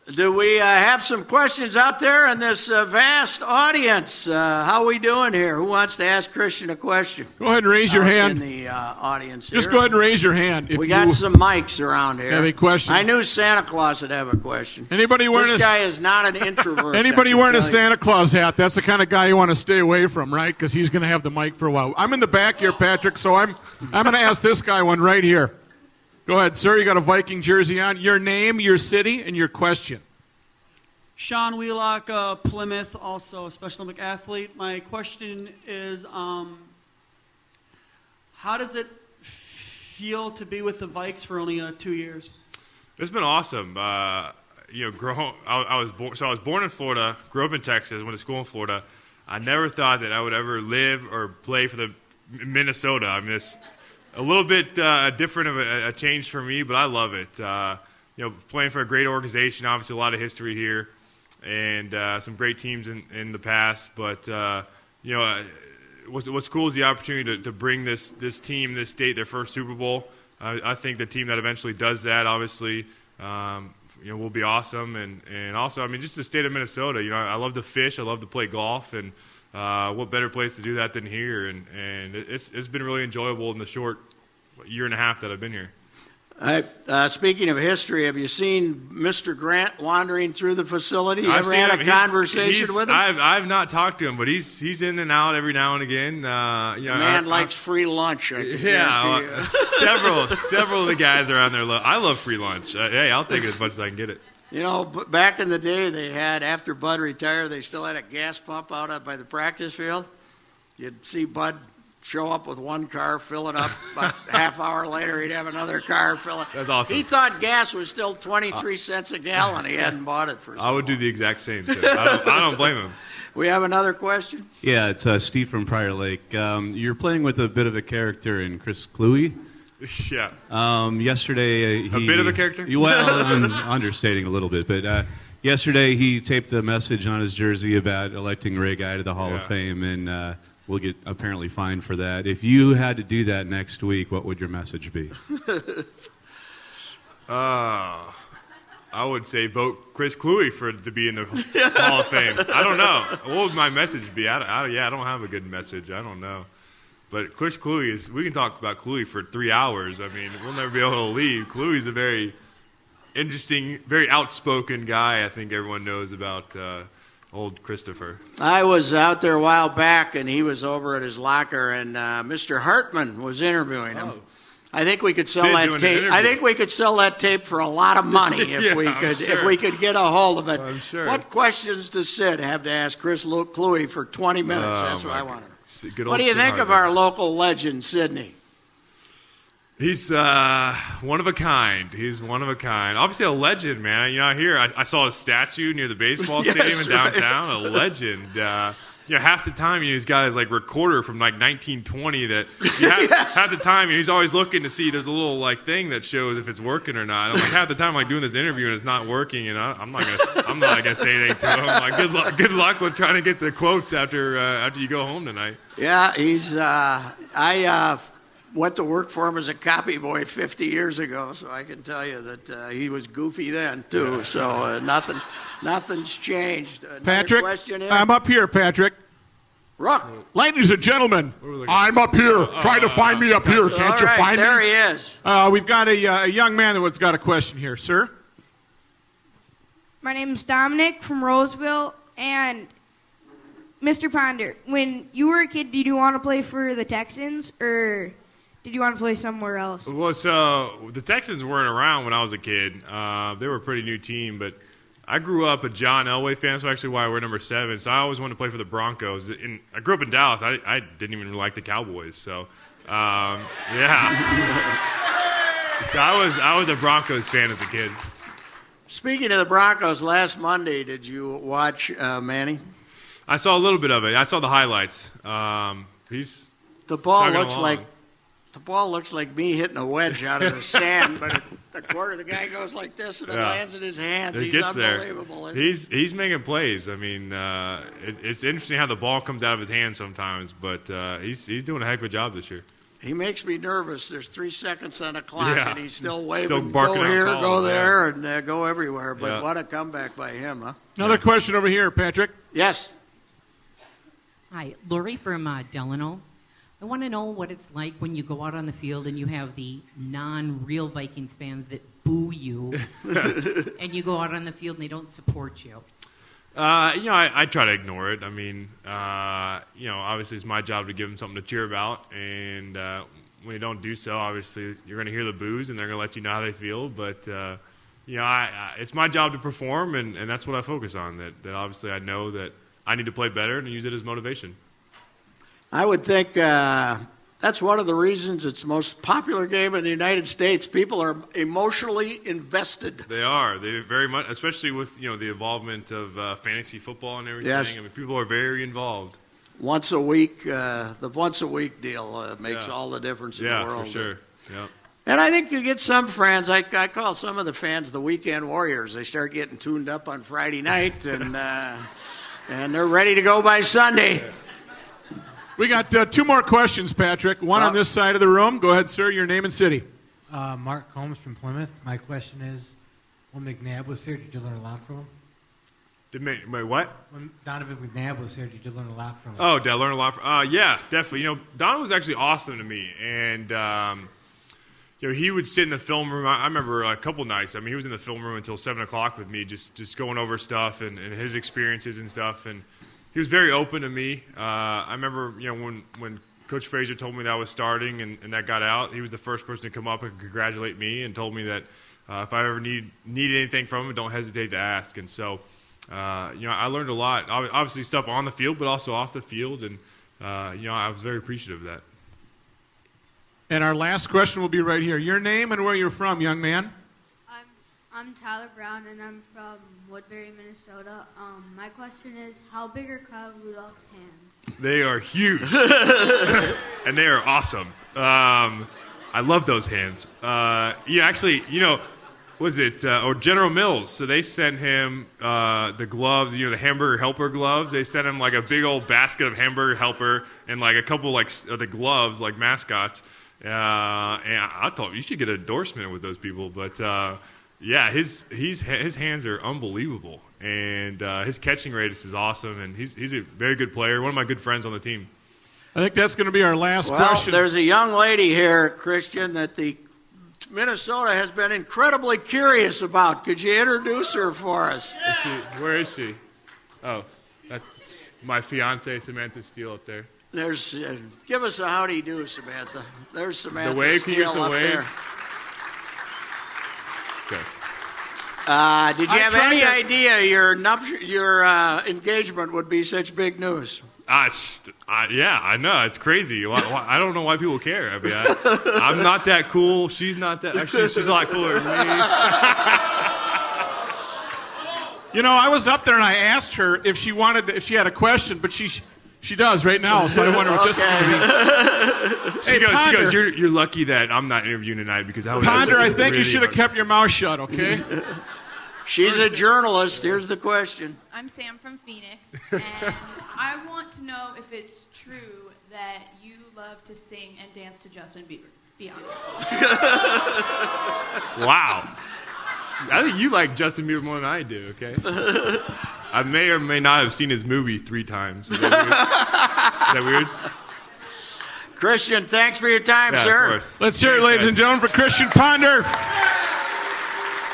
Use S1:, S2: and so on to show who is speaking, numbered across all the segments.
S1: Do we have some questions out there in this vast audience? How are we doing here? Who wants to ask Christian a question?
S2: Go ahead and raise your hand.
S1: In the audience
S2: Just
S1: here.
S2: go ahead and raise your hand. If
S1: we got some mics around here.
S2: Have any questions?
S1: I knew Santa Claus would have a question.
S2: Anybody wearing
S1: this guy is not an introvert.
S2: Anybody wearing a Santa Claus hat, that's the kind of guy you want to stay away from, right? Because he's going to have the mic for a while. I'm in the back here, Patrick, so I'm going to ask this guy one right here. Go ahead, sir. You got a Viking jersey on. Your name, your city, and your question.
S3: Sean Wheelock, Plymouth, also a Special Olympic athlete. My question is, how does it feel to be with the Vikes for only 2 years?
S4: It's been awesome. I was born in Florida, grew up in Texas, went to school in Florida. I never thought that I would ever live or play for the Minnesota. I mean, it's a little bit different of a change for me, but I love it. Playing for a great organization, obviously a lot of history here. And some great teams in the past, but what's cool is the opportunity to bring this team, this state, their first Super Bowl. I think the team that eventually does that, obviously, will be awesome. And also, I mean, just the state of Minnesota. I love to fish, I love to play golf, and what better place to do that than here? And it's been really enjoyable in the short year and a half that I've been here.
S1: Speaking of history, have you seen Mr. Grant wandering through the facility? You ever had a conversation with him?
S4: I've not talked to him, but he's in and out every now and again.
S1: The man likes free lunch.
S4: Several of the guys around there. I love free lunch. Hey, I'll take it as much as I can get it.
S1: Back in the day, they had, after Bud retired, they still had a gas pump out by the practice field. You'd see Bud show up with one car, fill it up. About half hour later, he'd have another car fill it.
S4: That's awesome.
S1: He thought gas was still 23 cents a gallon. He hadn't bought it for so long.
S4: I would do the exact same thing. I don't blame him.
S1: We have another question?
S5: Yeah, it's Steve from Prior Lake. You're playing with a bit of a character in Chris Cluey.
S4: Yeah.
S5: Yesterday,
S4: a bit of a character?
S5: Well, I'm understating a little bit, but yesterday he taped a message on his jersey about electing Ray Guy to the Hall of Fame, and we'll get apparently fined for that. If you had to do that next week, what would your message be?
S4: I would say vote Chris Cluey to be in the Hall of Fame. I don't know. What would my message be? I don't have a good message. I don't know. But Chris Cluey we can talk about Cluey for 3 hours. I mean, we'll never be able to leave. Cluey's a very interesting, very outspoken guy. I think everyone knows about old Christopher.
S1: I was out there a while back, and he was over at his locker, and Mr. Hartman was interviewing him. Oh. I think we could sell that tape. I think we could sell that tape for a lot of money if we could get a hold of it.
S4: I'm sure.
S1: What questions does Sid have to ask Chris Cluey for 20 minutes? That's what I want to know. What do you think of our local legend, Sidney?
S4: He's one of a kind. He's one of a kind. Obviously a legend, man. I saw a statue near the baseball stadium in downtown. A legend. Half the time he's got his recorder from 1920 that half the time he's always looking to see. There's a little thing that shows if it's working or not. I'm half the time doing this interview and it's not working, and I'm not gonna say anything to him. Good luck with trying to get the quotes after you go home tonight.
S1: Yeah, he's. I went to work for him as a copy boy 50 years ago, so I can tell you that he was goofy then too. Yeah. So nothing's changed.
S2: Patrick, I'm up here, Patrick.
S1: Rook.
S2: Ladies and gentlemen, I'm up here. Try to find me up here. Can't you find me?
S1: There he is.
S2: We've got a young man that's got a question here, sir.
S6: My name is Dominic from Roseville, and Mr. Ponder, when you were a kid, did you want to play for the Texans, or did you want to play somewhere else?
S4: Well, so the Texans weren't around when I was a kid. They were a pretty new team, but I grew up a John Elway fan, so actually why we're number 7. So I always wanted to play for the Broncos. And I grew up in Dallas. I didn't even like the Cowboys. So, yeah. So I was a Broncos fan as a kid.
S1: Speaking of the Broncos, last Monday, did you watch Manny?
S4: I saw a little bit of it. I saw the highlights.
S1: The ball looks like me hitting a wedge out of the sand, but the guy goes like this and it lands in his hands.
S4: He's
S1: unbelievable.
S4: There. He's making plays. I mean, it's interesting how the ball comes out of his hands sometimes, but he's doing a heck of a job this year.
S1: He makes me nervous. There's 3 seconds on the clock, and he's still waving,
S4: still barking
S1: go here,
S4: calls,
S1: go there, and go everywhere. But
S4: Yeah.
S1: what a comeback by him, huh?
S2: Another question over here, Patrick.
S1: Yes.
S7: Hi, Lori from Delano. I want to know what it's like when you go out on the field and you have the non-real Vikings fans that boo you, and you go out on the field and they don't support you.
S4: I try to ignore it. I mean, obviously it's my job to give them something to cheer about, and when you don't do so, obviously you're going to hear the boos, and they're going to let you know how they feel. But it's my job to perform, and that's what I focus on. That obviously I know that I need to play better and use it as motivation.
S1: I would think that's one of the reasons it's the most popular game in the United States. People are emotionally invested.
S4: They are. They very much, especially with the involvement of fantasy football and everything.
S1: Yes.
S4: I mean, people are very involved.
S1: Once a week, the once a week deal makes all the difference in the world.
S4: Yeah, for sure. Yeah.
S1: And I think you get some friends. I call some of the fans the weekend warriors. They start getting tuned up on Friday night, and they're ready to go by Sunday.
S2: We got 2 more questions, Patrick. One on this side of the room. Go ahead, sir. Your name and city.
S8: Mark Combs from Plymouth. My question is, when McNabb was here, did you learn a lot from him?
S4: Wait, what?
S8: When Donovan McNabb was here, did you learn a lot from him?
S4: Oh, did I learn a lot from yeah, definitely. Donovan was actually awesome to me. And, he would sit in the film room. I remember a couple nights. I mean, he was in the film room until 7 o'clock with me, just going over stuff and his experiences and stuff. And he was very open to me. I remember, when Coach Frazier told me that I was starting and that got out, he was the first person to come up and congratulate me and told me that if I ever need anything from him, don't hesitate to ask. And so, I learned a lot. Obviously, stuff on the field, but also off the field. And, I was very appreciative of that.
S2: And our last question will be right here. Your name and where you're from, young man.
S9: I'm Tyler Brown, and I'm from Woodbury, Minnesota. My question is, how big are Kyle Rudolph's hands?
S4: They are huge, and they are awesome. I love those hands. Was it or General Mills? So they sent him the gloves, the hamburger helper gloves. They sent him like a big old basket of hamburger helper and like a couple of the gloves, like mascots. And I thought you should get an endorsement with those people, but. His hands are unbelievable, and his catching radius is awesome, and he's a very good player. One of my good friends on the team.
S2: I think that's going to be our last question.
S1: There's a young lady here, Christian, that the Minnesota has been incredibly curious about. Could you introduce her for us?
S4: Where is she? Oh, that's my fiance, Samantha Steele, up there.
S1: There's give us a howdy do, Samantha. There's Samantha
S4: the wave.
S1: Steele
S4: Can you give us the
S1: up
S4: wave?
S1: there.
S4: Okay.
S1: Did you have any idea your engagement would be such big news?
S4: Yeah, I know. It's crazy. I don't know why people care. I mean, I'm not that cool. She's not that. Actually, she's a lot cooler than me.
S2: I was up there and I asked her if she had a question, but she does right now. So I wonder what this is going to be.
S4: She goes. You're lucky that I'm not interviewing tonight because I would.
S2: Ponder, I think you should have kept your mouth shut. Okay.
S1: She's a journalist. Here's the question.
S10: I'm Sam from Phoenix, and I want to know if it's true that you love to sing and dance to Justin Bieber. Be honest.
S4: Wow. I think you like Justin Bieber more than I do, okay? I may or may not have seen his movie 3 times. Is that weird?
S1: Christian, thanks for your time, sir.
S4: Of course.
S2: Let's hear it, ladies and gentlemen, for Christian Ponder.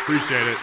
S4: Appreciate it.